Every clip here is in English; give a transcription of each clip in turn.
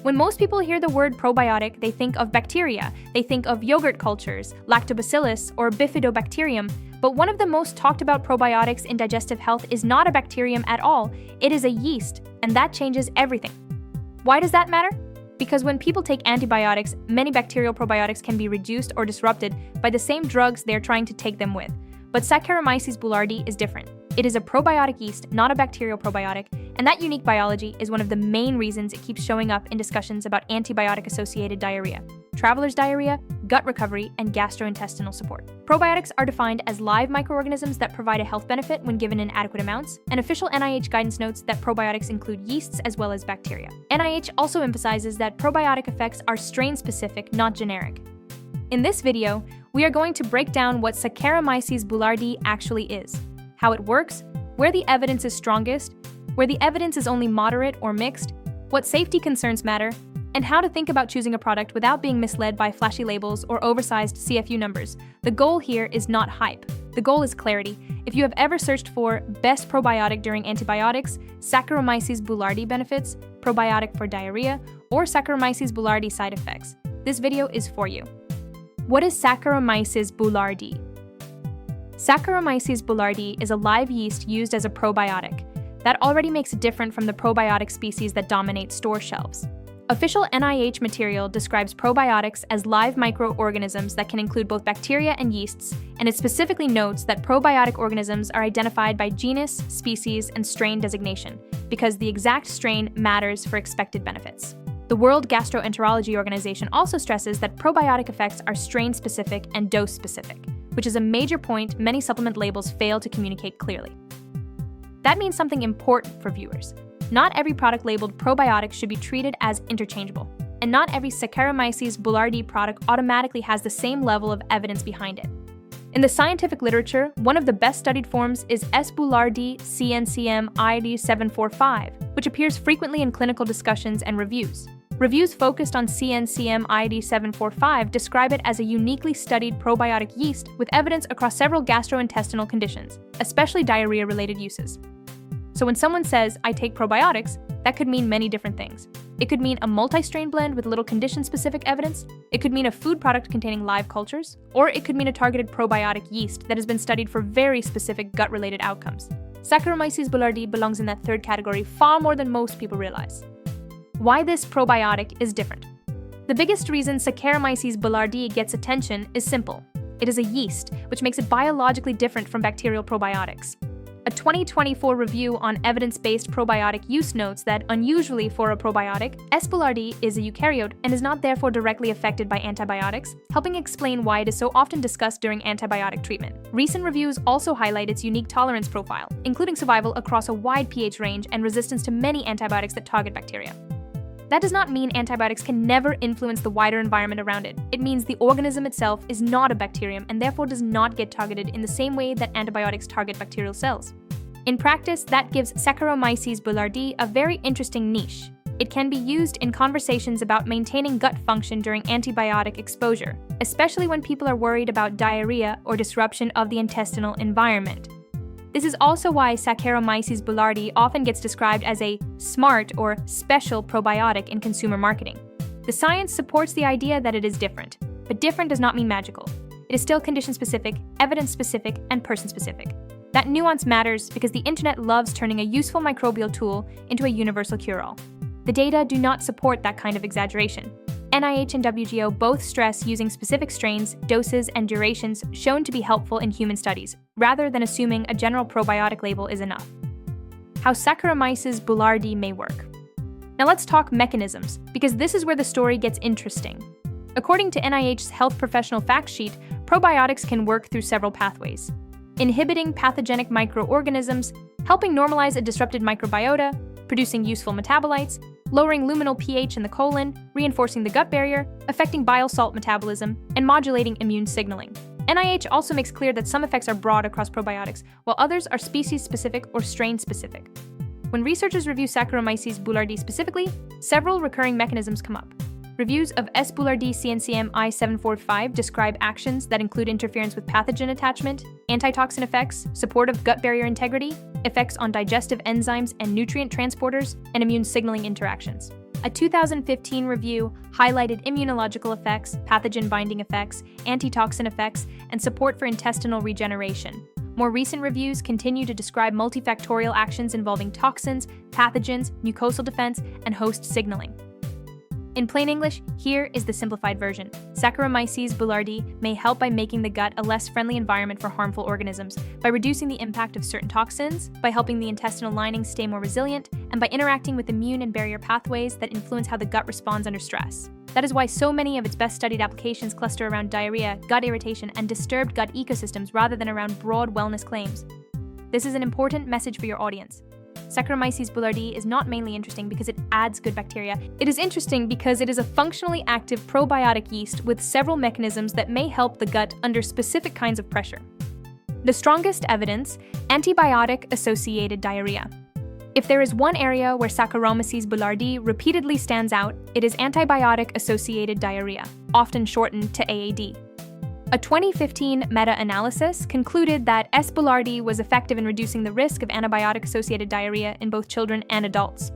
When most people hear the word probiotic, they think of bacteria, they think of yogurt cultures, lactobacillus, or bifidobacterium, but one of the most talked about probiotics in digestive health is not a bacterium at all, it is a yeast, and that changes everything. Why does that matter? Because when people take antibiotics, many bacterial probiotics can be reduced or disrupted by the same drugs they're trying to take them with. But Saccharomyces boulardii is different. It is a probiotic yeast, not a bacterial probiotic, and that unique biology is one of the main reasons it keeps showing up in discussions about antibiotic-associated diarrhea, traveler's diarrhea, gut recovery, and gastrointestinal support. Probiotics are defined as live microorganisms that provide a health benefit when given in adequate amounts, and official NIH guidance notes that probiotics include yeasts as well as bacteria. NIH also emphasizes that probiotic effects are strain-specific, not generic. In this video, we are going to break down what Saccharomyces boulardii actually is, how it works, where the evidence is strongest, where the evidence is only moderate or mixed, what safety concerns matter, and how to think about choosing a product without being misled by flashy labels or oversized CFU numbers. The goal here is not hype. The goal is clarity. If you have ever searched for best probiotic during antibiotics, Saccharomyces boulardii benefits, probiotic for diarrhea, or Saccharomyces boulardii side effects, this video is for you. What is Saccharomyces boulardii? Saccharomyces boulardii is a live yeast used as a probiotic. That already makes it different from the probiotic species that dominate store shelves. Official NIH material describes probiotics as live microorganisms that can include both bacteria and yeasts, and it specifically notes that probiotic organisms are identified by genus, species, and strain designation, because the exact strain matters for expected benefits. The World Gastroenterology Organization also stresses that probiotic effects are strain-specific and dose-specific, which is a major point many supplement labels fail to communicate clearly. That means something important for viewers. Not every product labeled probiotic should be treated as interchangeable, and not every Saccharomyces boulardii product automatically has the same level of evidence behind it. In the scientific literature, one of the best studied forms is S. boulardii CNCM ID745, which appears frequently in clinical discussions and reviews. Reviews focused on CNCM ID745 describe it as a uniquely studied probiotic yeast with evidence across several gastrointestinal conditions, especially diarrhea-related uses. So when someone says, "I take probiotics," that could mean many different things. It could mean a multi-strain blend with little condition-specific evidence, it could mean a food product containing live cultures, or it could mean a targeted probiotic yeast that has been studied for very specific gut-related outcomes. Saccharomyces boulardii belongs in that third category far more than most people realize. Why this probiotic is different. The biggest reason Saccharomyces boulardii gets attention is simple. It is a yeast, which makes it biologically different from bacterial probiotics. A 2024 review on evidence-based probiotic use notes that, unusually for a probiotic, S. boulardii is a eukaryote and is not therefore directly affected by antibiotics, helping explain why it is so often discussed during antibiotic treatment. Recent reviews also highlight its unique tolerance profile, including survival across a wide pH range and resistance to many antibiotics that target bacteria. That does not mean antibiotics can never influence the wider environment around it. It means the organism itself is not a bacterium and therefore does not get targeted in the same way that antibiotics target bacterial cells. In practice, that gives Saccharomyces boulardii a very interesting niche. It can be used in conversations about maintaining gut function during antibiotic exposure, especially when people are worried about diarrhea or disruption of the intestinal environment. This is also why Saccharomyces boulardii often gets described as a smart or special probiotic in consumer marketing. The science supports the idea that it is different, but different does not mean magical. It is still condition-specific, evidence-specific, and person-specific. That nuance matters because the internet loves turning a useful microbial tool into a universal cure-all. The data do not support that kind of exaggeration. NIH and WGO both stress using specific strains, doses, and durations shown to be helpful in human studies, rather than assuming a general probiotic label is enough. How Saccharomyces boulardii may work. Now let's talk mechanisms, because this is where the story gets interesting. According to NIH's Health Professional Fact Sheet, probiotics can work through several pathways. Inhibiting pathogenic microorganisms, helping normalize a disrupted microbiota, producing useful metabolites, lowering luminal pH in the colon, reinforcing the gut barrier, affecting bile salt metabolism, and modulating immune signaling. NIH also makes clear that some effects are broad across probiotics, while others are species-specific or strain-specific. When researchers review Saccharomyces boulardii specifically, several recurring mechanisms come up. Reviews of S. boulardii CNCM I745 describe actions that include interference with pathogen attachment, antitoxin effects, support of gut barrier integrity, effects on digestive enzymes and nutrient transporters, and immune signaling interactions. A 2015 review highlighted immunological effects, pathogen binding effects, antitoxin effects, and support for intestinal regeneration. More recent reviews continue to describe multifactorial actions involving toxins, pathogens, mucosal defense, and host signaling. In plain English, here is the simplified version. Saccharomyces boulardii may help by making the gut a less friendly environment for harmful organisms, by reducing the impact of certain toxins, by helping the intestinal lining stay more resilient, and by interacting with immune and barrier pathways that influence how the gut responds under stress. That is why so many of its best-studied applications cluster around diarrhea, gut irritation, and disturbed gut ecosystems rather than around broad wellness claims. This is an important message for your audience. Saccharomyces boulardii is not mainly interesting because it adds good bacteria. It is interesting because it is a functionally active probiotic yeast with several mechanisms that may help the gut under specific kinds of pressure. The strongest evidence: antibiotic-associated diarrhea. If there is one area where Saccharomyces boulardii repeatedly stands out, it is antibiotic-associated diarrhea, often shortened to AAD. A 2015 meta-analysis concluded that S. boulardii was effective in reducing the risk of antibiotic-associated diarrhea in both children and adults.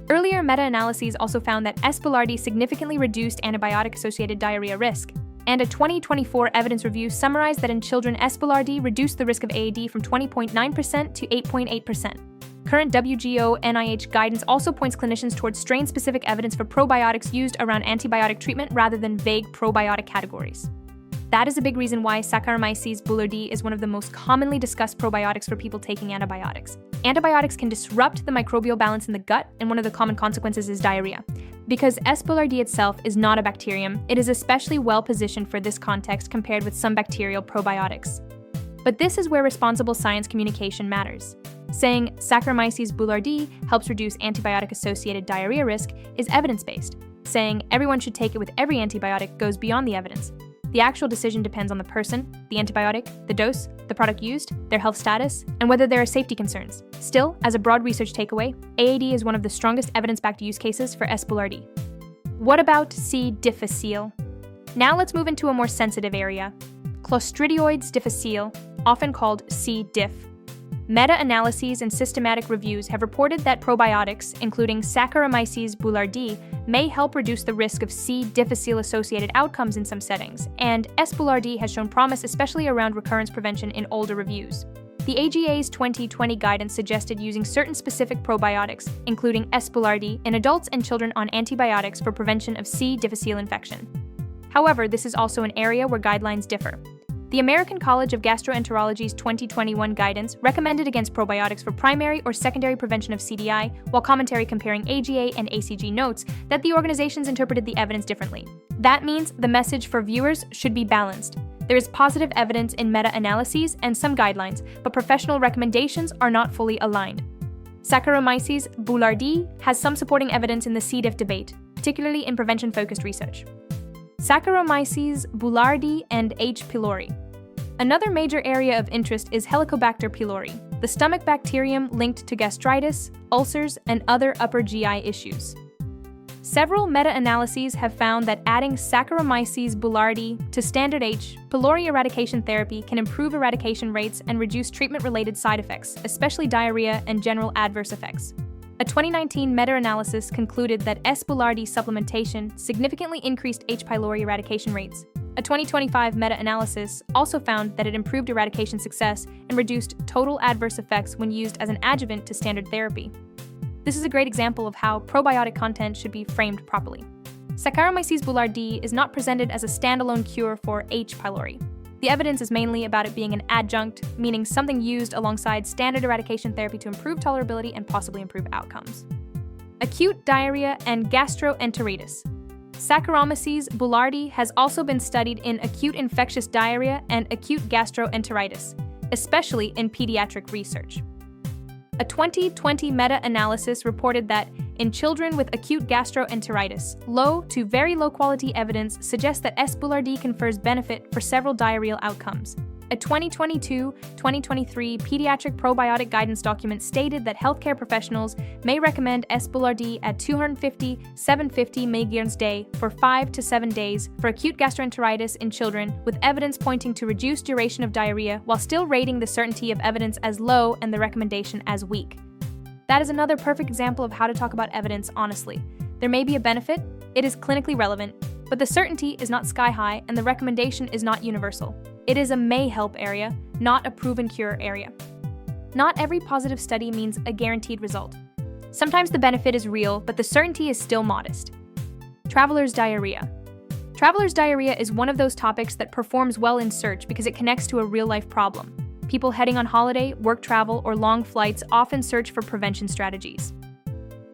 Earlier meta-analyses also found that S. boulardii significantly reduced antibiotic-associated diarrhea risk, and a 2024 evidence review summarized that in children S. boulardii reduced the risk of AAD from 20.9% to 8.8%. Current WGO-NIH guidance also points clinicians towards strain-specific evidence for probiotics used around antibiotic treatment rather than vague probiotic categories. That is a big reason why Saccharomyces boulardii is one of the most commonly discussed probiotics for people taking antibiotics. Antibiotics can disrupt the microbial balance in the gut, and one of the common consequences is diarrhea. Because S. boulardii itself is not a bacterium, it is especially well positioned for this context compared with some bacterial probiotics. But this is where responsible science communication matters. Saying Saccharomyces boulardii helps reduce antibiotic-associated diarrhea risk is evidence-based. Saying everyone should take it with every antibiotic goes beyond the evidence. The actual decision depends on the person, the antibiotic, the dose, the product used, their health status, and whether there are safety concerns. Still, as a broad research takeaway, AAD is one of the strongest evidence-backed use cases for S. boulardii. What about C. difficile? Now let's move into a more sensitive area. Clostridioides difficile, often called C. diff. Meta-analyses and systematic reviews have reported that probiotics, including Saccharomyces boulardii, may help reduce the risk of C. difficile-associated outcomes in some settings, and S. boulardii has shown promise especially around recurrence prevention in older reviews. The AGA's 2020 guidance suggested using certain specific probiotics, including S. boulardii, in adults and children on antibiotics for prevention of C. difficile infection. However, this is also an area where guidelines differ. The American College of Gastroenterology's 2021 guidance recommended against probiotics for primary or secondary prevention of CDI, while commentary comparing AGA and ACG notes that the organizations interpreted the evidence differently. That means the message for viewers should be balanced. There is positive evidence in meta-analyses and some guidelines, but professional recommendations are not fully aligned. Saccharomyces boulardii has some supporting evidence in the C. diff debate, particularly in prevention-focused research. Saccharomyces boulardii and H. pylori. Another major area of interest is Helicobacter pylori, the stomach bacterium linked to gastritis, ulcers, and other upper GI issues. Several meta-analyses have found that adding Saccharomyces boulardii to standard H. pylori eradication therapy can improve eradication rates and reduce treatment-related side effects, especially diarrhea and general adverse effects. A 2019 meta-analysis concluded that S. boulardii supplementation significantly increased H. pylori eradication rates. A 2025 meta-analysis also found that it improved eradication success and reduced total adverse effects when used as an adjuvant to standard therapy. This is a great example of how probiotic content should be framed properly. Saccharomyces boulardii is not presented as a standalone cure for H. pylori. The evidence is mainly about it being an adjunct, meaning something used alongside standard eradication therapy to improve tolerability and possibly improve outcomes. Acute diarrhea and gastroenteritis. Saccharomyces boulardii has also been studied in acute infectious diarrhea and acute gastroenteritis, especially in pediatric research. A 2020 meta-analysis reported that in children with acute gastroenteritis, low to very low quality evidence suggests that S. boulardii confers benefit for several diarrheal outcomes. A 2022-2023 pediatric probiotic guidance document stated that healthcare professionals may recommend S. boulardii at 250-750 mg day for 5 to 7 days for acute gastroenteritis in children, with evidence pointing to reduced duration of diarrhea while still rating the certainty of evidence as low and the recommendation as weak. That is another perfect example of how to talk about evidence honestly. There may be a benefit, it is clinically relevant, but the certainty is not sky high and the recommendation is not universal. It is a may help area, not a proven cure area. Not every positive study means a guaranteed result. Sometimes the benefit is real, but the certainty is still modest. Traveler's diarrhea. Traveler's diarrhea is one of those topics that performs well in search because it connects to a real-life problem. People heading on holiday, work travel, or long flights often search for prevention strategies.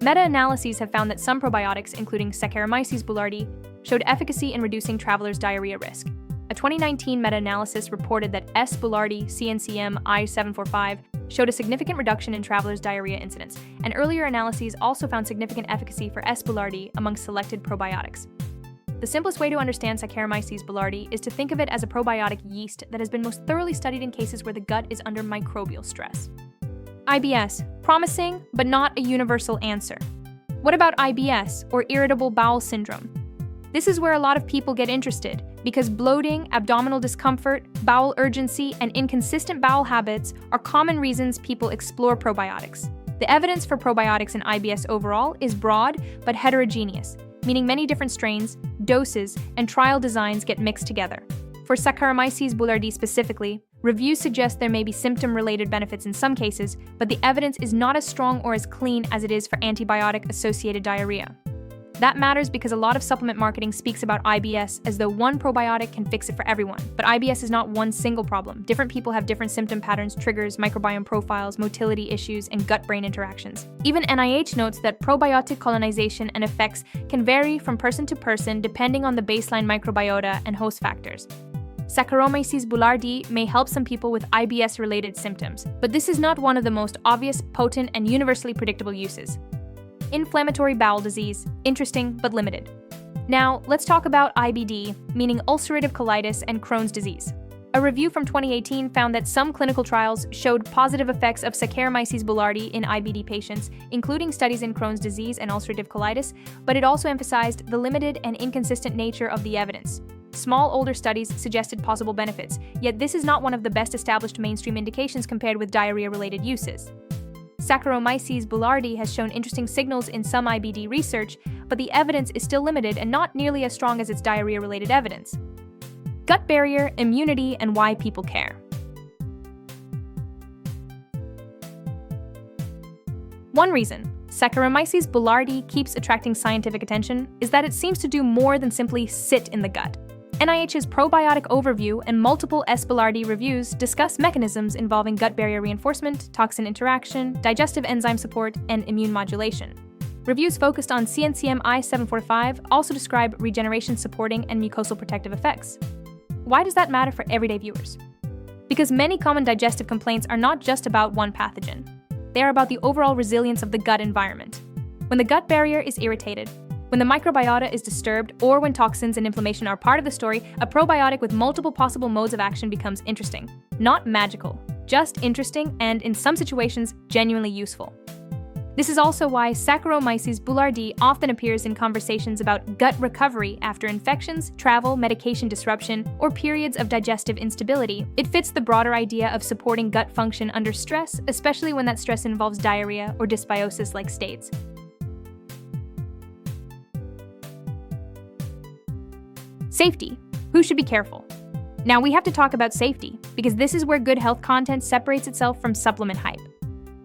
Meta-analyses have found that some probiotics, including Saccharomyces Boulardii, showed efficacy in reducing travelers' diarrhea risk. A 2019 meta-analysis reported that S. boulardii CNCM I745 showed a significant reduction in travelers' diarrhea incidence, and earlier analyses also found significant efficacy for S. boulardii among selected probiotics. The simplest way to understand Saccharomyces boulardii is to think of it as a probiotic yeast that has been most thoroughly studied in cases where the gut is under microbial stress. IBS, promising, but not a universal answer. What about IBS, or irritable bowel syndrome? This is where a lot of people get interested, because bloating, abdominal discomfort, bowel urgency, and inconsistent bowel habits are common reasons people explore probiotics. The evidence for probiotics in IBS overall is broad but heterogeneous, meaning many different strains, doses, and trial designs get mixed together. For Saccharomyces Boulardii specifically, reviews suggest there may be symptom-related benefits in some cases, but the evidence is not as strong or as clean as it is for antibiotic-associated diarrhea. That matters because a lot of supplement marketing speaks about IBS as though one probiotic can fix it for everyone. But IBS is not one single problem. Different people have different symptom patterns, triggers, microbiome profiles, motility issues, and gut-brain interactions. Even NIH notes that probiotic colonization and effects can vary from person to person depending on the baseline microbiota and host factors. Saccharomyces Boulardii may help some people with IBS-related symptoms, but this is not one of the most obvious, potent, and universally predictable uses. Inflammatory bowel disease, interesting but limited. Now, let's talk about IBD, meaning ulcerative colitis and Crohn's disease. A review from 2018 found that some clinical trials showed positive effects of Saccharomyces Boulardii in IBD patients, including studies in Crohn's disease and ulcerative colitis, but it also emphasized the limited and inconsistent nature of the evidence. Small, older studies suggested possible benefits, yet this is not one of the best established mainstream indications compared with diarrhea-related uses. Saccharomyces Boulardii has shown interesting signals in some IBD research, but the evidence is still limited and not nearly as strong as its diarrhea-related evidence. Gut barrier, immunity, and why people care. One reason Saccharomyces Boulardii keeps attracting scientific attention is that it seems to do more than simply sit in the gut. NIH's probiotic overview and multiple S. boulardii reviews discuss mechanisms involving gut barrier reinforcement, toxin interaction, digestive enzyme support, and immune modulation. Reviews focused on CNCM I745 also describe regeneration supporting and mucosal protective effects. Why does that matter for everyday viewers? Because many common digestive complaints are not just about one pathogen. They are about the overall resilience of the gut environment. When the gut barrier is irritated, when the microbiota is disturbed, or when toxins and inflammation are part of the story, a probiotic with multiple possible modes of action becomes interesting. Not magical, just interesting and, in some situations, genuinely useful. This is also why Saccharomyces Boulardii often appears in conversations about gut recovery after infections, travel, medication disruption, or periods of digestive instability. It fits the broader idea of supporting gut function under stress, especially when that stress involves diarrhea or dysbiosis-like states. Safety. Who should be careful? Now we have to talk about safety, because this is where good health content separates itself from supplement hype.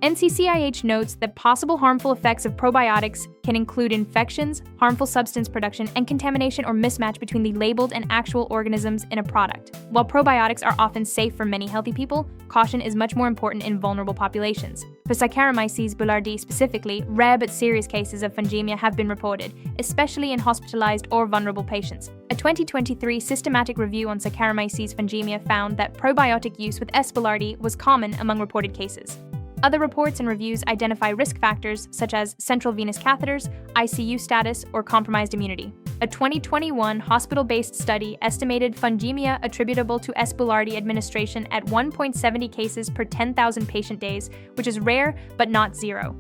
NCCIH notes that possible harmful effects of probiotics can include infections, harmful substance production, and contamination or mismatch between the labeled and actual organisms in a product. While probiotics are often safe for many healthy people, caution is much more important in vulnerable populations. For Saccharomyces Boulardii specifically, rare but serious cases of fungemia have been reported, especially in hospitalized or vulnerable patients. A 2023 systematic review on Saccharomyces fungemia found that probiotic use with S. boulardii was common among reported cases. Other reports and reviews identify risk factors such as central venous catheters, ICU status, or compromised immunity. A 2021 hospital-based study estimated fungemia attributable to S. boulardii administration at 1.70 cases per 10,000 patient days, which is rare but not zero.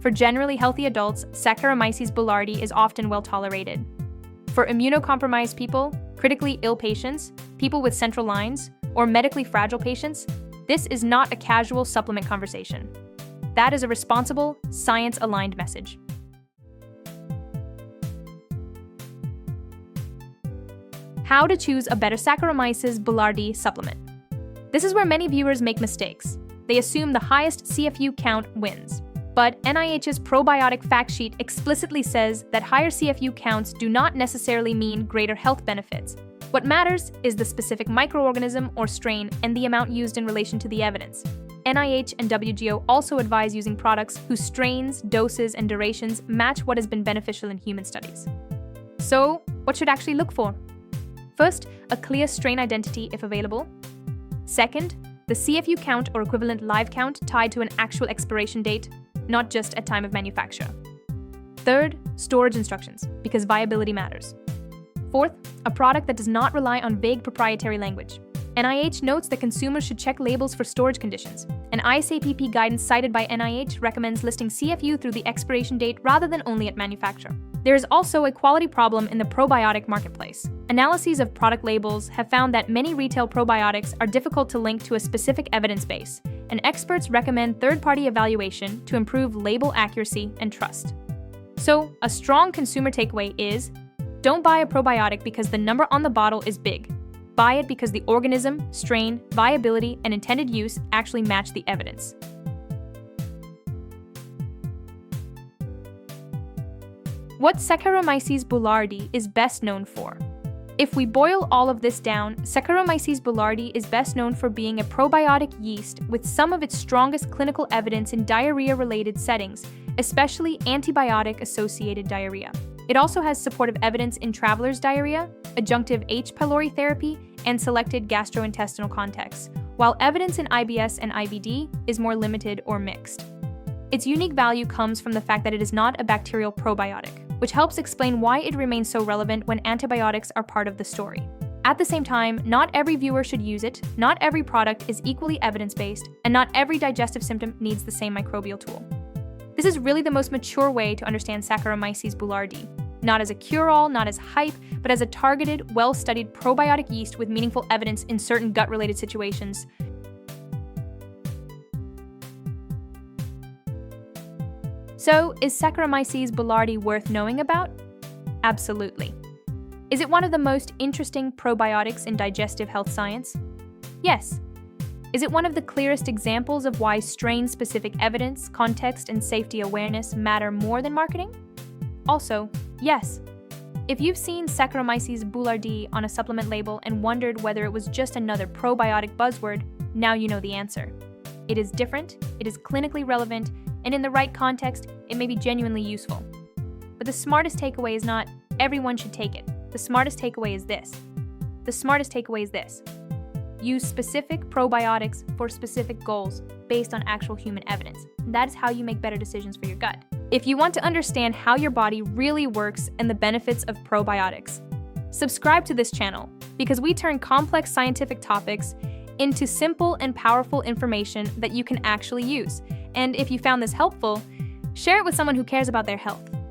For generally healthy adults, Saccharomyces boulardii is often well tolerated. For immunocompromised people, critically ill patients, people with central lines, or medically fragile patients, this is not a casual supplement conversation. That is a responsible, science-aligned message. How to choose a better Saccharomyces Boulardii supplement. This is where many viewers make mistakes. They assume the highest CFU count wins. But NIH's probiotic fact sheet explicitly says that higher CFU counts do not necessarily mean greater health benefits. What matters is the specific microorganism or strain and the amount used in relation to the evidence. NIH and WGO also advise using products whose strains, doses, and durations match what has been beneficial in human studies. So, what should actually look for? First, a clear strain identity if available. Second, the CFU count or equivalent live count tied to an actual expiration date, not just at time of manufacture. Third, storage instructions, because viability matters. Fourth, a product that does not rely on vague proprietary language. NIH notes that consumers should check labels for storage conditions. An ISAPP guidance cited by NIH recommends listing CFU through the expiration date rather than only at manufacture. There is also a quality problem in the probiotic marketplace. Analyses of product labels have found that many retail probiotics are difficult to link to a specific evidence base, and experts recommend third-party evaluation to improve label accuracy and trust. So, a strong consumer takeaway is, don't buy a probiotic because the number on the bottle is big. Buy it because the organism, strain, viability, and intended use actually match the evidence. What Saccharomyces boulardii is best known for? If we boil all of this down, Saccharomyces boulardii is best known for being a probiotic yeast with some of its strongest clinical evidence in diarrhea-related settings, especially antibiotic-associated diarrhea. It also has supportive evidence in traveler's diarrhea, adjunctive H. pylori therapy, and selected gastrointestinal contexts, while evidence in IBS and IBD is more limited or mixed. Its unique value comes from the fact that it is not a bacterial probiotic, which helps explain why it remains so relevant when antibiotics are part of the story. At the same time, not every viewer should use it, not every product is equally evidence-based, and not every digestive symptom needs the same microbial tool. This is really the most mature way to understand Saccharomyces boulardii, not as a cure-all, not as hype, but as a targeted, well-studied probiotic yeast with meaningful evidence in certain gut-related situations. So, is Saccharomyces boulardii worth knowing about? Absolutely. Is it one of the most interesting probiotics in digestive health science? Yes. Is it one of the clearest examples of why strain-specific evidence, context, and safety awareness matter more than marketing? Also, yes. If you've seen Saccharomyces boulardii on a supplement label and wondered whether it was just another probiotic buzzword, now you know the answer. It is different, it is clinically relevant, and in the right context, it may be genuinely useful. But the smartest takeaway is not, everyone should take it. The smartest takeaway is this. The smartest takeaway is this. Use specific probiotics for specific goals based on actual human evidence. That is how you make better decisions for your gut. If you want to understand how your body really works and the benefits of probiotics, subscribe to this channel because we turn complex scientific topics into simple and powerful information that you can actually use. And if you found this helpful, share it with someone who cares about their health.